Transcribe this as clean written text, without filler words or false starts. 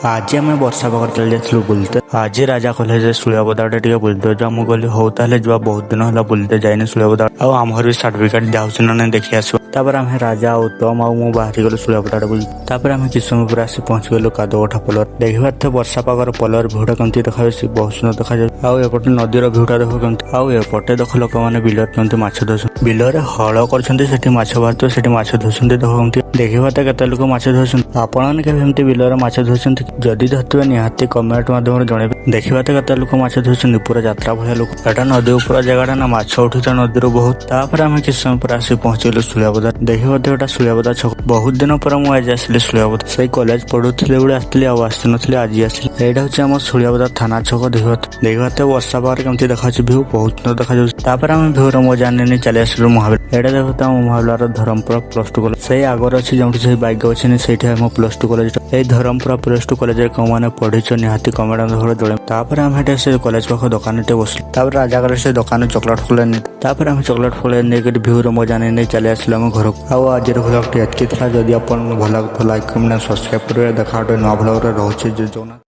आज आम वर्षा पाग चल जाइलु बुलते। आज राजा कहले सुलियापदाटे टे बुलते जा मुझे हूँ ताले जा बहुत दिन है बुलते जाइनि सुलियापदा आमर भी सर्टिफिकेट दिखाई ना देखी आस। आम राजा उत्तम आउ बाहरी गलु सुलियापदाटे बुलते। आम किस समय पर आसी पहुंची गलु कादोठा पलर देखा थे वर्षा पागर पलर भिउटा कमी देखा बहुत सुंदर देखा जाए। आउटे नदीर भिउटा देख कमी आउटे देख लोक मैंने बिलर कमी माछ धोस बिलर हल कर माछ बाहर से माछ धोस देख कमी देखा के लोक माछ धोस आपने केमती बिलर माछ धोस जदि धरते निहाती कमेंट माध्यम जन देखा के लोक माछ धोस पूरा यात्रा भाया लोक एटा नदी उपर जगह ना माछ उठा नदी बहुत। आम किस समय पर आसी पहुंची गलु सुलियापदा देखा सुलियापदा छक बहुत दिन पर मुझे आसली सुलियापदा से कॉलेज पढ़ुले बड़े आसती आसती आज आसली यहाँ हूँ आम सुलियापदा थाना छक देखा वर्षा पावर कमी देखा भ्यू बहुत सुंदर देखा आम भ्यूर मजा नहीं चली आसलु महाबली एटा देखा महाबलार धरमपुरा +2 कॉलेज से आगर अच्छी जो बाइक अच्छी से +2 कॉलेज धरमपुरा +2 कॉलेज कौ मैंने पढ़ी निहाती कमेंट जड़े आम से कॉलेज पाख दुकान टे बसलु राजा से दुकान चॉकलेट फुले आम चॉकलेट फुले नहीं भ्यूर मजा नहीं चली आसलु आम घर को। आज भ्लग एतकी था जदि आप भल लाइक कमेंट सब्सक्राइब करेंगे देखा नुआ भ्लग रोचे जो